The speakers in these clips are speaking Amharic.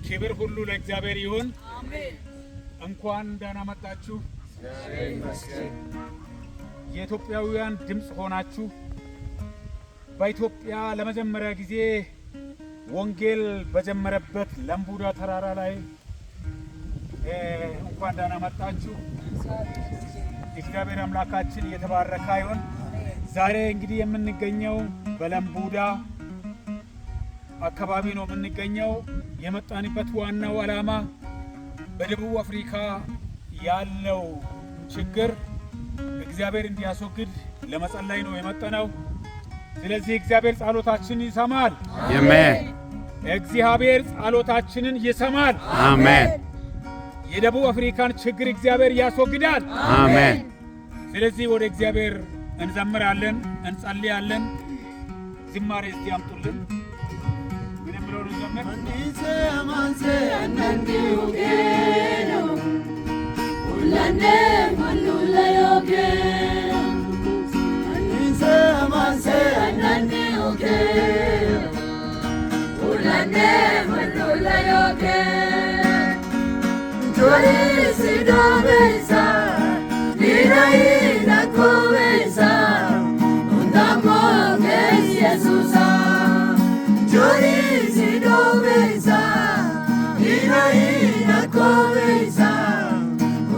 ክብር ሁሉ ለእግዚአብሔር ይሁን። አሜን። እንኳን ደህና መጣችሁ። የኢትዮጵያውያን ድምጽ ሆናችሁ በኢትዮጵያ ለመጀመሪያ ጊዜ ወንጌል በጀመረበት ለምቡዳ ተራራ ላይ እንኳን ደህና መጣችሁ። እግዚአብሔር አምላካችን የተባረከ ይሁን። ዛሬ እንግዲህ የምንገኘው በለምቡዳ አካባቢ ነው የምንገኘው። የመጣንበት ዋናው ዓላማ በደቡብ አፍሪካ ያለው ችግር እግዚአብሔር እንዲያስወግድ ለመጸለይ ነው የመጣነው። ስለዚህ እግዚአብሔር ጸሎታችንን ይሰማል። አሜን። እግዚአብሔር ጸሎታችንን ይሰማል። አሜን። የደቡብ አፍሪካን ችግር እግዚአብሔር ያስወግዳል። አሜን። ስለዚህ ወደ እግዚአብሔር እንዘምራለን፣ እንጸልያለን። ዝማሬ እስቲ አምጡልን። ምን ብለው እንዘምር? አንዲሴ ማንሴ አንንዲውጌኖ ሁላኔ ማኑላዮጌኖ አንዲሴ ማንሴ አንንዲውጌኖ ሁላኔ ማኑላዮጌኖ ጆሪ ሲዶሜሳ ኒናይና ኮሜሳ ኡንዳሞ ኢየሱሳ ጆሪ ሲዶሜሳ ኒናይና ኮሜሳ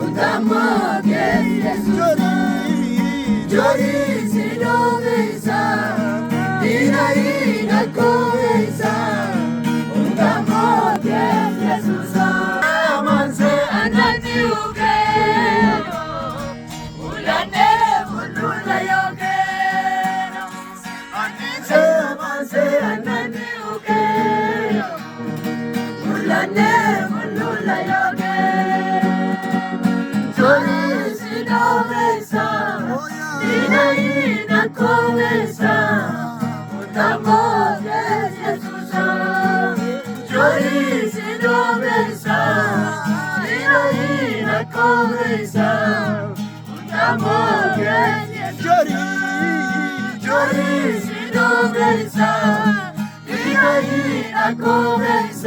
ኡንዳሞ ኢየሱሳ ጆሪ ሲዶሜሳ ኒናይና ኮሜሳ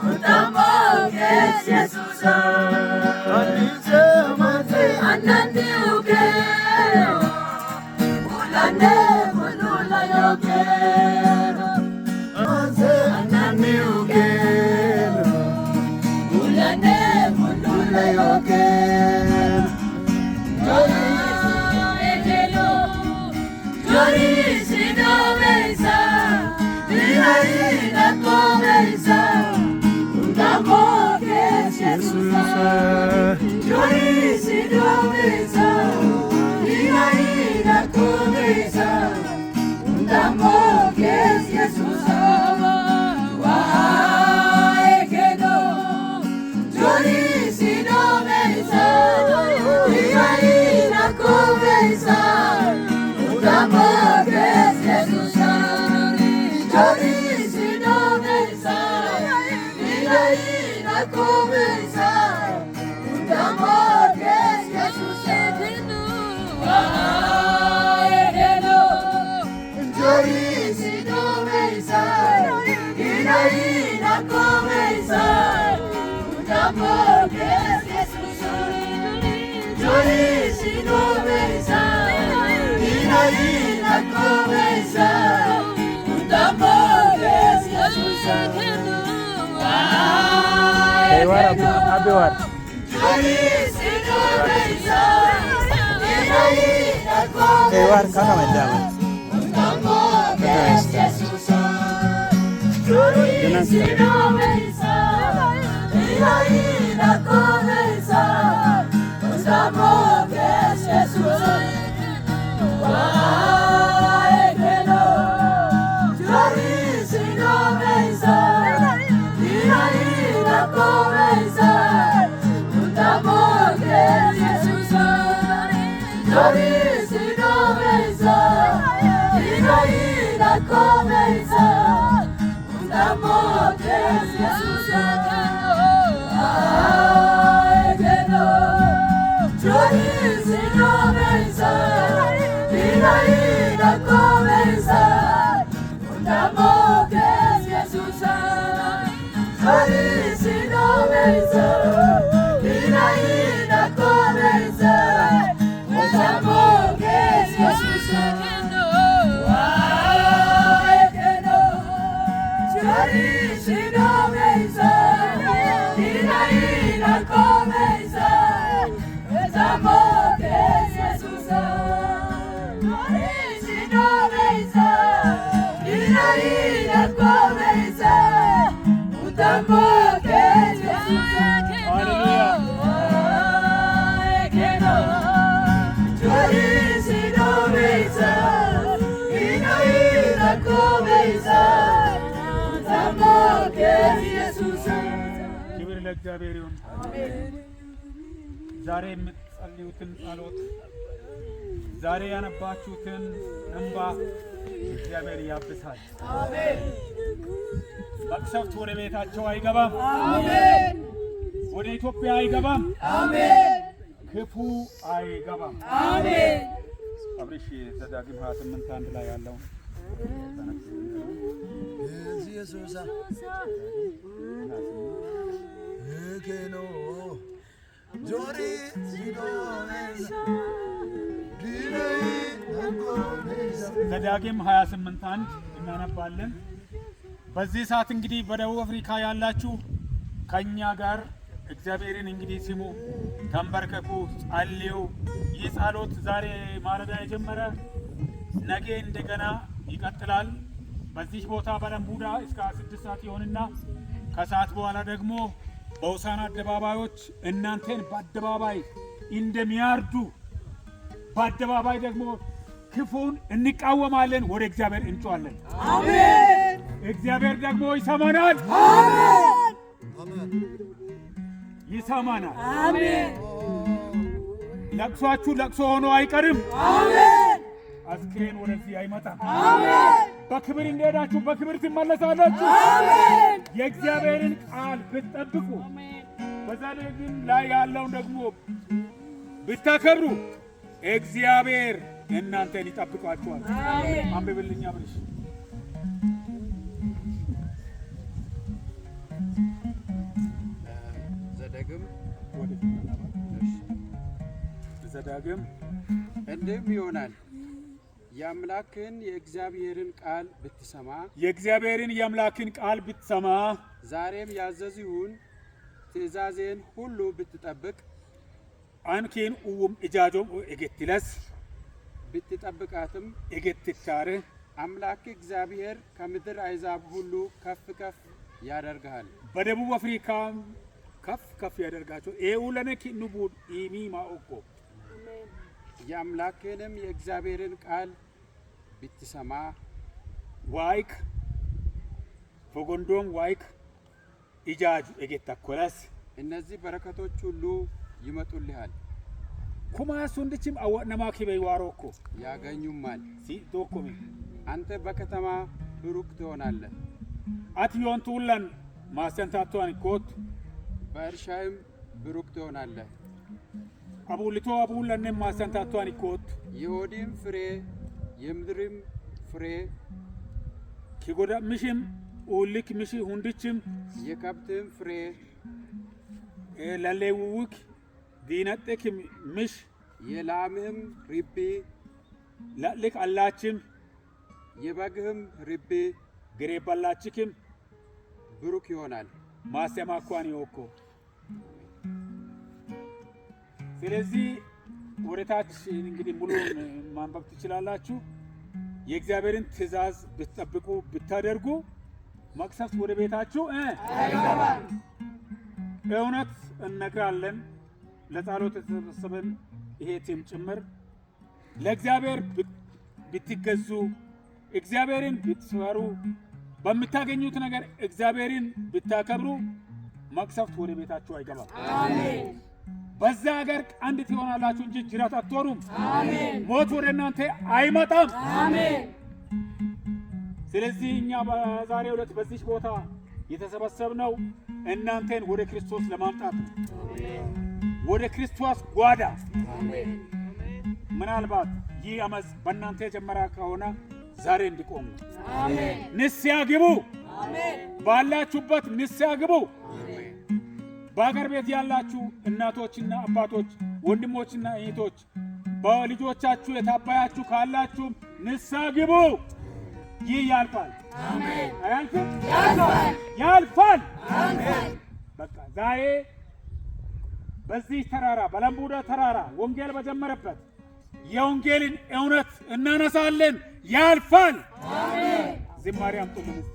ኡንዳሞ ኢየሱሳ ክብር ለእግዚአብሔር ይሁን። ዛሬ የምትጸልዩትን ጸሎት፣ ዛሬ ያነባችሁትን እንባ እግዚአብሔር ያብሳል። መቅሰፍት ወደ ቤታቸው አይገባም። ወደ ኢትዮጵያ አይገባም። ክፉ አይገባም። አብርሽ ዘዳግም 28:1 ላይ ያለው ኢየሱስ ከኖ ጆሪ ዘዳግም 28:1 እናነባለን። በዚህ ሰዓት እንግዲህ በደቡብ አፍሪካ ያላችሁ ከኛ ጋር እግዚአብሔርን እንግዲህ ስሙ፣ ተንበርከኩ፣ ጸልዩ። ይህ ጸሎት ዛሬ ማለዳ የጀመረ ነገ እንደገና ይቀጥላል። በዚህ ቦታ በለምቡዳ እስከ 6 ሰዓት ይሆንና ከሰዓት በኋላ ደግሞ በውሳና አደባባዮች እናንተን በአደባባይ እንደሚያርዱ በአደባባይ ደግሞ ክፉን እንቃወማለን፣ ወደ እግዚአብሔር እንጮኻለን። አሜን። እግዚአብሔር ደግሞ ይሰማናል። አሜን። ይሰማናል። አሜን። ለቅሷችሁ ለቅሶ ሆኖ አይቀርም። አሜን። አስክሬን ወደዚህ አይመጣም። አሜን። በክብር እንደሄዳችሁ በክብር ትመለሳላችሁ። አሜን። የእግዚአብሔርን ቃል ብትጠብቁ በዛ ላይ ያለውን ደግሞ ብታከብሩ እግዚአብሔር እናንተን ይጠብቃችኋል። አሜን። አንብብልኛ ብልሽ ዘዳግም እንዲህም ይሆናል የአምላክን የእግዚአብሔርን ቃል ብትሰማ ዛሬም ያዘዝሁን ትእዛዜን ሁሉ ብትጠብቅ አንኬን ኡም እጃጆም እገትለስ ብትጠብቃትም እገትታረ አምላክ እግዚአብሔር ከምድር አሕዛብ ሁሉ ከፍ ከፍ ያደርግሃል። በደቡብ አፍሪካ ከፍ ያደርጋቸው ኤውለነኪ ንቡድ ኢሚ ማኦቆ የአምላክንም የእግዚአብሔርን ቃል ብትሰማ ዋይክ ፎጎንዶም ዋይክ ኢጃጁ እገታኮለስ እነዚህ በረከቶች ሁሉ ይመጡልሃል። ኩማስ ወንድችም አወነማ ኪበይ ዋሮኮ ያገኙማል። ዶኮሚ አንተ በከተማ ብሩክ ትሆናለህ። አትዮን ቱላን ማሰንታቷን ኮት በእርሻይም ብሩክ ትሆናለህ። አቡልቶ አቡላን ማሰንታቷን ኮት የሆድም ፍሬ የምድርም ፍሬ ኪጎዳ ምሽም ኡልክ ምሽ ሁንድችም የከብትም ፍሬ ለሌውክ ዲነጥክ ምሽ የላምህም ርቢ ለልክ አላችም የበግህም ርቢ ግሬ ባላችክም ብሩክ ይሆናል። ማሰማኳን ይወኮ ስለዚህ ወደታች እንግዲህ ሙሉ ማንበብ ትችላላችሁ። የእግዚአብሔርን ትእዛዝ ብትጠብቁ ብታደርጉ መቅሰፍት ወደ ቤታችሁ አይገባም። እውነት እነግራለን። ለጸሎት የተሰበሰበን ይሄ ቲም ጭምር ለእግዚአብሔር ብትገዙ እግዚአብሔርን ብትፈሩ በምታገኙት ነገር እግዚአብሔርን ብታከብሩ መቅሰፍት ወደ ቤታችሁ አይገባም። አሜን። በዛ ሀገር አንድ ትሆናላችሁ እንጂ ጅራት አትሆኑም። አሜን። ሞት ወደ እናንተ አይመጣም። አሜን። ስለዚህ እኛ በዛሬው ዕለት በዚህ ቦታ የተሰበሰብነው እናንተን ወደ ክርስቶስ ለማምጣት ነው። ወደ ክርስቶስ ጓዳ። አሜን። ምናልባት ይህ አመፅ በእናንተ የጀመረ ከሆነ ዛሬ እንዲቆሙ አሜን። ንስሐ ግቡ። ባላችሁበት ንስሐ ግቡ። በአገር ቤት ያላችሁ እናቶችና አባቶች፣ ወንድሞችና እህቶች በልጆቻችሁ የታባያችሁ ካላችሁ ንስሐ ግቡ። ይህ ያልፋል። አሜን። አያልፍም? ያልፋል። አሜን። በቃ ዛሬ በዚህ ተራራ በለምቡዳ ተራራ ወንጌል በጀመረበት የወንጌልን እውነት እናነሳለን። ያልፋል። አሜን። ዝማሬ አምጡልን።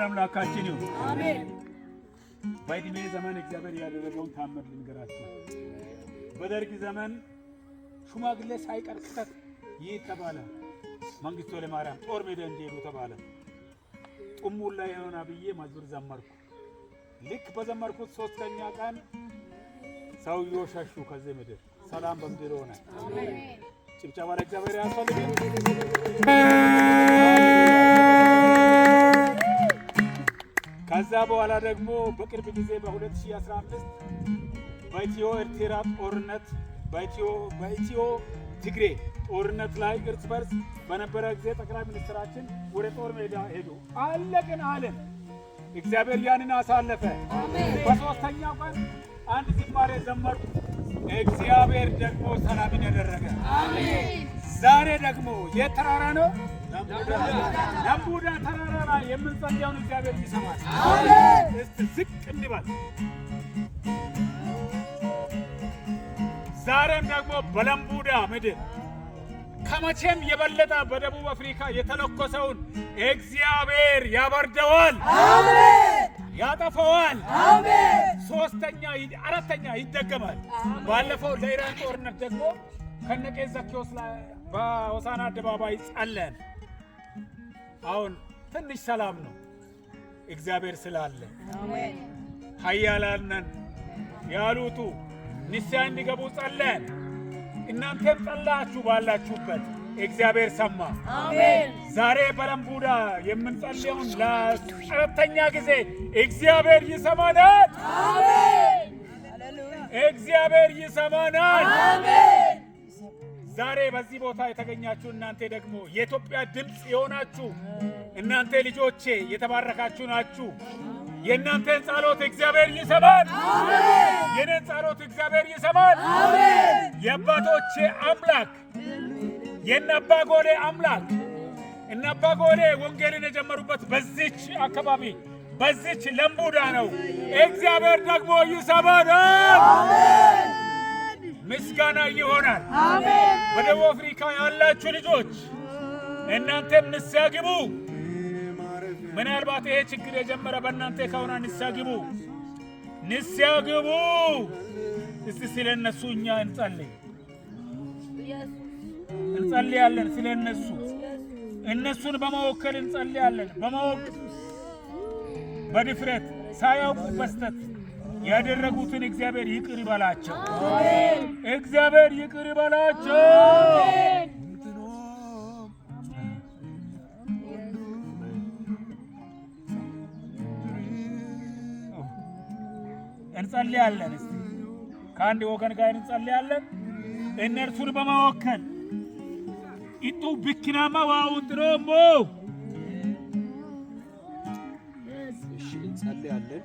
አምላካችን ይሁን። አሜን። በዕድሜ ዘመን እግዚአብሔር ያደረገውን ታምር ልንገራችሁ። በደርግ ዘመን ሽማግሌ ሳይቀር ክተት ይህ ተባለ። መንግስቱ ኃይለማርያም ጦር ሜዳ እንዲሄዱ ተባለ። ጥሙል ላይ የሆነ ብዬ መዝሙር ዘመርኩ። ልክ በዘመርኩት 3ኛ ቀን ሰውየው ሸሹ ከዚህ ምድር። ሰላም በምድር ሆነ። አሜን። ጭብጨባ ለእግዚአብሔር ያስፈልጋል። ከዛ በኋላ ደግሞ በቅርብ ጊዜ በ2015 በኢትዮ ኤርትራ ጦርነት በኢትዮ ትግሬ ጦርነት ላይ እርስ በርስ በነበረ ጊዜ ጠቅላይ ሚኒስትራችን ወደ ጦር ሜዳ ሄዱ። አለቅን አለን። እግዚአብሔር ያንን አሳለፈ። በ3ኛው ቀን አንድ ዝማሬ ዘመርኩ። እግዚአብሔር ደግሞ ሰላምን ያደረገ። አሜን። ዛሬ ደግሞ የተራራ ነው ለምቡዳ ተራራ ላይ የምንጸልየውን እግዚአብሔር ይሰማል። አሜን። እስቲ ዝቅ እንበል። ዛሬም ደግሞ በለምቡዳ ምድር ከመቼም የበለጠ በደቡብ አፍሪካ የተለኮሰውን እግዚአብሔር ያበርደዋል። አሜን። ያጠፋዋል። አሜን። 4ኛ ይደገማል። ባለፈው ለኢራን ጦርነት ደግሞ ከነቄስ ዘኪዮስ ላይ በሆሳዕና አደባባይ ጸለን። አሁን ትንሽ ሰላም ነው እግዚአብሔር ስላለ። አሜን። ኃያላን ነን ያሉቱ ንስሐ እንዲገቡ ጸለን። እናንተም ጸላችሁ ባላችሁበት እግዚአብሔር ሰማ። አሜን። ዛሬ በለምቡዳ የምንጸልየውን ለ4ኛ ጊዜ እግዚአብሔር ይሰማናል። አሜን። እግዚአብሔር ይሰማናል። አሜን። ዛሬ በዚህ ቦታ የተገኛችሁ እናንተ ደግሞ የኢትዮጵያ ድምጽ የሆናችሁ እናንተ ልጆቼ የተባረካችሁ ናችሁ። የእናንተን ጸሎት እግዚአብሔር ይሰማል። አሜን። የኔን ጸሎት እግዚአብሔር ይሰማል። አሜን። የአባቶቼ አምላክ የነአባ ጎሌ አምላክ እነአባ ጎሌ ወንጌልን የጀመሩበት በዚች አካባቢ በዚች ለምቡዳ ነው። እግዚአብሔር ደግሞ ይሰማል። አሜን። ምስጋና ይሆናል። አሜን። በደቡብ አፍሪካ ያላችሁ ልጆች እናንተም ንስሐ ግቡ። ምናልባት ይሄ ችግር የጀመረ በእናንተ ከሆነ ንስሐ ግቡ፣ ንስሐ ግቡ። እስቲ ስለነሱ እኛ እንጸልያለን። ስለነሱ እነሱን በመወከል እንጸልያለን። በድፍረት ሳያውቁ በስተት ያደረጉትን እግዚአብሔር ይቅር ይበላቸው። አሜን። እግዚአብሔር ይቅር ይበላቸው። አሜን። እንጸልያለን። እስቲ ከአንድ ወገን ጋር እንጸልያለን። እነርሱን በመወከል ኢጡ ብክናማ ዋውንድሮሞ እሺ እንጸልያለን።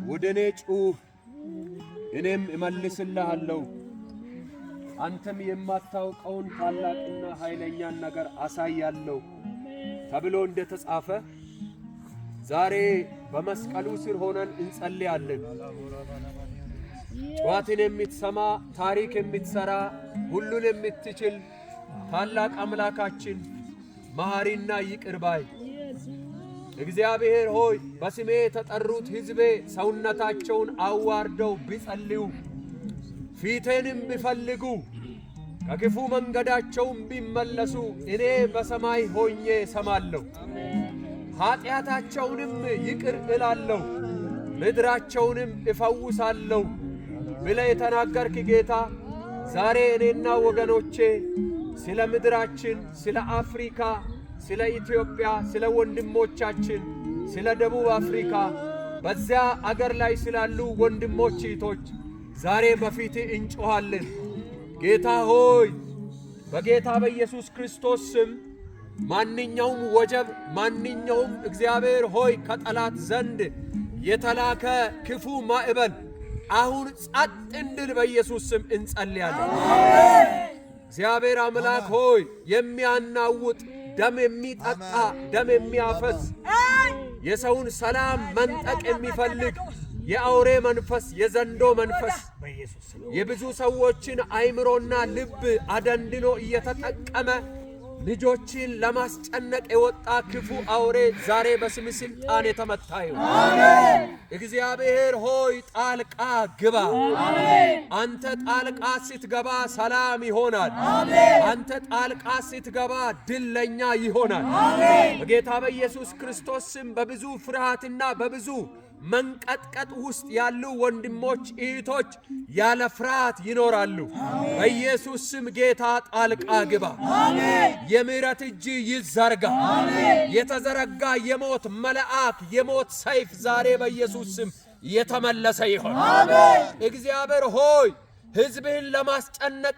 ወደ እኔ ጩህ እኔም እመልስልሃለሁ፣ አንተም የማታውቀውን ታላቅና ኃይለኛን ነገር አሳያለሁ ተብሎ እንደተጻፈ ዛሬ በመስቀሉ ስር ሆነን እንጸልያለን። ጩኸትን የምትሰማ ታሪክ የምትሰራ ሁሉን የምትችል ታላቅ አምላካችን መሐሪና ይቅር ባይ እግዚአብሔር ሆይ በስሜ የተጠሩት ሕዝቤ ሰውነታቸውን አዋርደው ቢጸልዩ ፊቴንም ቢፈልጉ ከክፉ መንገዳቸውም ቢመለሱ እኔ በሰማይ ሆኜ ሰማለሁ፣ ኃጢአታቸውንም ይቅር እላለሁ፣ ምድራቸውንም እፈውሳለሁ ብለህ የተናገርክ ጌታ ዛሬ እኔና ወገኖቼ ስለ ምድራችን፣ ስለ አፍሪካ፣ ስለ ኢትዮጵያ፣ ስለ ወንድሞቻችን፣ ስለ ደቡብ አፍሪካ በዚያ አገር ላይ ስላሉ ወንድሞች እህቶች ዛሬ በፊት እንጮኻለን። ጌታ ሆይ በጌታ በኢየሱስ ክርስቶስ ስም ማንኛውም ወጀብ ማንኛውም እግዚአብሔር ሆይ ከጠላት ዘንድ የተላከ ክፉ ማዕበል አሁን ጸጥ እንድል በኢየሱስ ስም እንጸልያለን። እግዚአብሔር አምላክ ሆይ የሚያናውጥ ደም የሚጠጣ ደም የሚያፈስ የሰውን ሰላም መንጠቅ የሚፈልግ የአውሬ መንፈስ የዘንዶ መንፈስ የብዙ ሰዎችን አይምሮና ልብ አደንድኖ እየተጠቀመ ልጆችን ለማስጨነቅ የወጣ ክፉ አውሬ ዛሬ በስም ስልጣን የተመታ ይሁን። አሜን። እግዚአብሔር ሆይ ጣልቃ ግባ። አሜን። አንተ ጣልቃ ስትገባ ሰላም ይሆናል። አሜን። አንተ ጣልቃ ስትገባ ድል ለኛ ይሆናል። አሜን። በጌታ በኢየሱስ ክርስቶስ ስም በብዙ ፍርሃትና በብዙ መንቀጥቀጥ ውስጥ ያሉ ወንድሞች እህቶች ያለ ፍርሃት ይኖራሉ። በኢየሱስ ስም ጌታ ጣልቃ ግባ። አሜን። የምሕረት እጅ ይዘርጋ። አሜን። የተዘረጋ የሞት መልአክ የሞት ሰይፍ ዛሬ በኢየሱስ ስም የተመለሰ ይሆን። አሜን። እግዚአብሔር ሆይ ሕዝብህን ለማስጨነቅ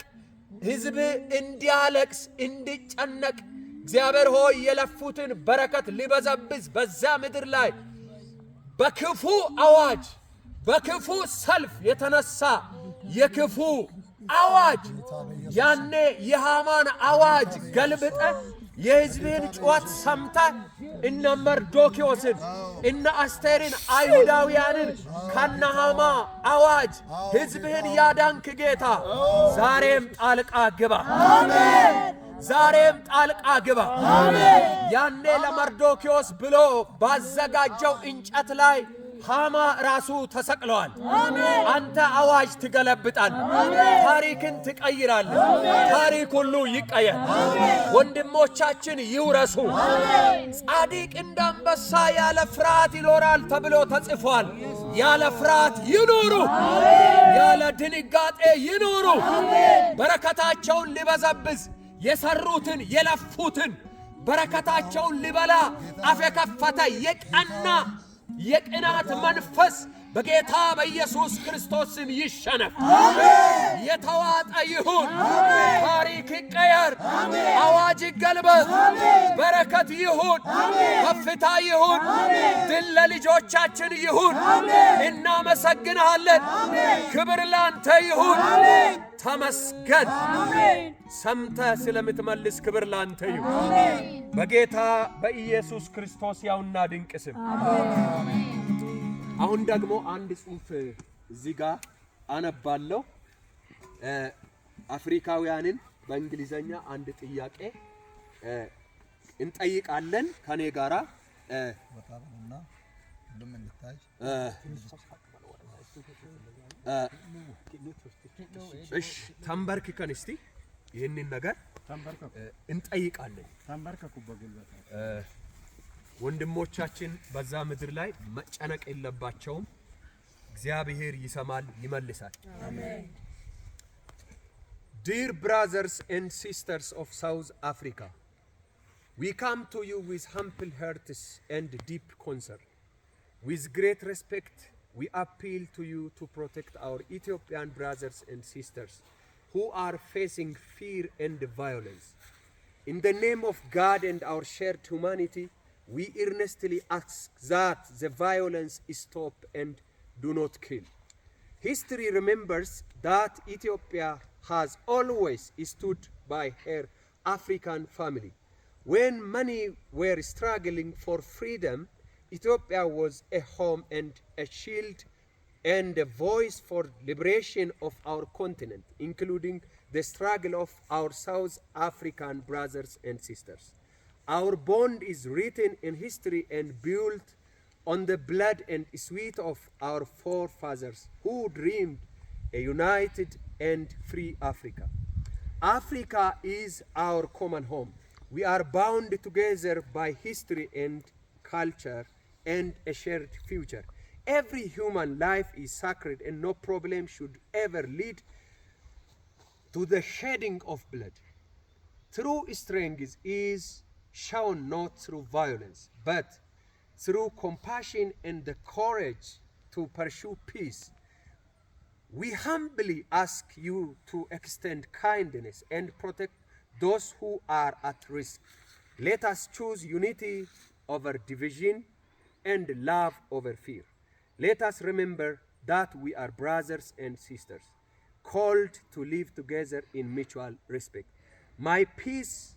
ሕዝብ እንዲያለቅስ እንዲጨነቅ እግዚአብሔር ሆይ የለፉትን በረከት ሊበዘብዝ በዛ ምድር ላይ በክፉ አዋጅ በክፉ ሰልፍ የተነሳ የክፉ አዋጅ ያኔ የሃማን አዋጅ ገልብጠ የሕዝብህን ጩኸት ሰምተ እነ መርዶክዮስን እነ አስቴርን አይሁዳውያንን ከነ ሃማ አዋጅ ሕዝብህን ያዳንክ ጌታ ዛሬም ጣልቃ ግባ። አሜን። ዛሬም ጣልቃ ግባ። አሜን። ያኔ ለመርዶክዮስ ብሎ ባዘጋጀው እንጨት ላይ ሃማ ራሱ ተሰቅለዋል። አሜን። አንተ አዋጅ ትገለብጣል። ታሪክን ትቀይራል። ታሪክ ሁሉ ይቀየር። ወንድሞቻችን ይውረሱ። ጻድቅ እንደ አንበሳ ያለ ፍርሃት ይኖራል ተብሎ ተጽፏል። ያለ ፍርሃት ይኖሩ፣ ያለ ድንጋጤ ይኖሩ። በረከታቸውን ሊበዘብዝ የሰሩትን የለፉትን በረከታቸውን ሊበላ አፍ የከፈተ የቀና የቅናት መንፈስ በጌታ በኢየሱስ ክርስቶስ ስም ይሸነፍ። የተዋጠ ይሁን። ታሪክ ይቀየር። አዋጅ ይገልበጥ። በረከት ይሁን። ከፍታ ይሁን። ድል ለልጆቻችን ይሁን። እናመሰግንሃለን። ክብር ላንተ ይሁን። ተመስገን። ሰምተህ ስለምትመልስ ክብር ላንተ ይሁን። በጌታ በኢየሱስ ክርስቶስ ያውና ድንቅ ስም አሁን ደግሞ አንድ ጽሑፍ እዚህ ጋር አነባለሁ። አፍሪካውያንን በእንግሊዘኛ አንድ ጥያቄ እንጠይቃለን ከኔ ጋራ እሺ ተንበርክከን እስቲ ይህንን ነገር እንጠይቃለን። ተንበርከኩ በጉልበት ወንድሞቻችን በዛ ምድር ላይ መጨነቅ የለባቸውም። እግዚአብሔር ይሰማል፣ ይመልሳል። አሜን። Dear brothers and sisters of South Africa, we come to you with humble hearts and deep concern. With great respect, we appeal to you to protect our Ethiopian brothers and sisters who are facing fear and violence. In the name of God and our shared humanity, we earnestly ask that the violence stop and do not kill. History remembers that Ethiopia has always stood by her African family. When many were struggling for freedom, Ethiopia was a home and a shield and a voice for liberation of our continent, including the struggle of our South African brothers and sisters. Our bond is written in history and built on the blood and sweat of our forefathers who dreamed a united and free Africa. Africa is our common home. We are bound together by history and culture and a shared future. Every human life is sacred and no problem should ever lead to the shedding of blood. True strength is shown not through violence, but through compassion and the courage to pursue peace. We humbly ask you to extend kindness and protect those who are at risk. Let us choose unity over division and love over fear. Let us remember that we are brothers and sisters, called to live together in mutual respect. May peace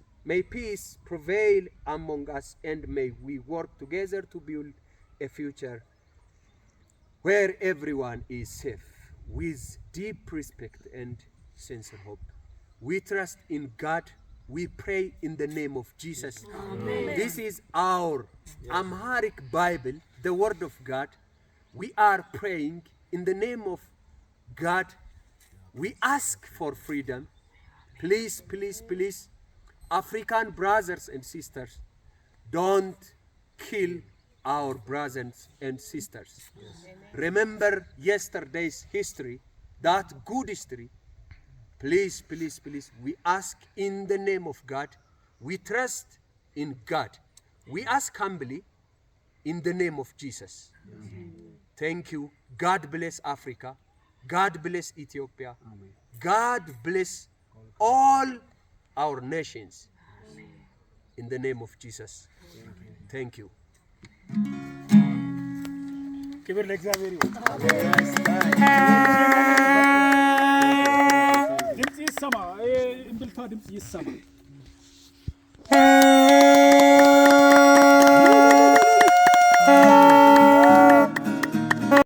prevail among us, and may we work together to build a future where everyone is safe, with deep respect and sincere hope. We trust in God. We pray in the name of Jesus. Amen. This is our Amharic Bible, the Word of God. We are praying in the name of God. We ask for freedom. Please, please, please, African brothers and sisters, don't kill our brothers and sisters. Yes. Remember yesterday's history, that good history. Please, please, please, we ask in the name of God. We trust in God. We ask humbly in the name of Jesus. Amen. Thank you. God bless Africa. God bless Ethiopia. Amen. God bless all our nations. Amen. In the name of Jesus. Thank you. ክብር ለእግዚአብሔር ይሁን። ድምጽ ይሰማ፣ እምብልታ ድምጽ ይሰማ።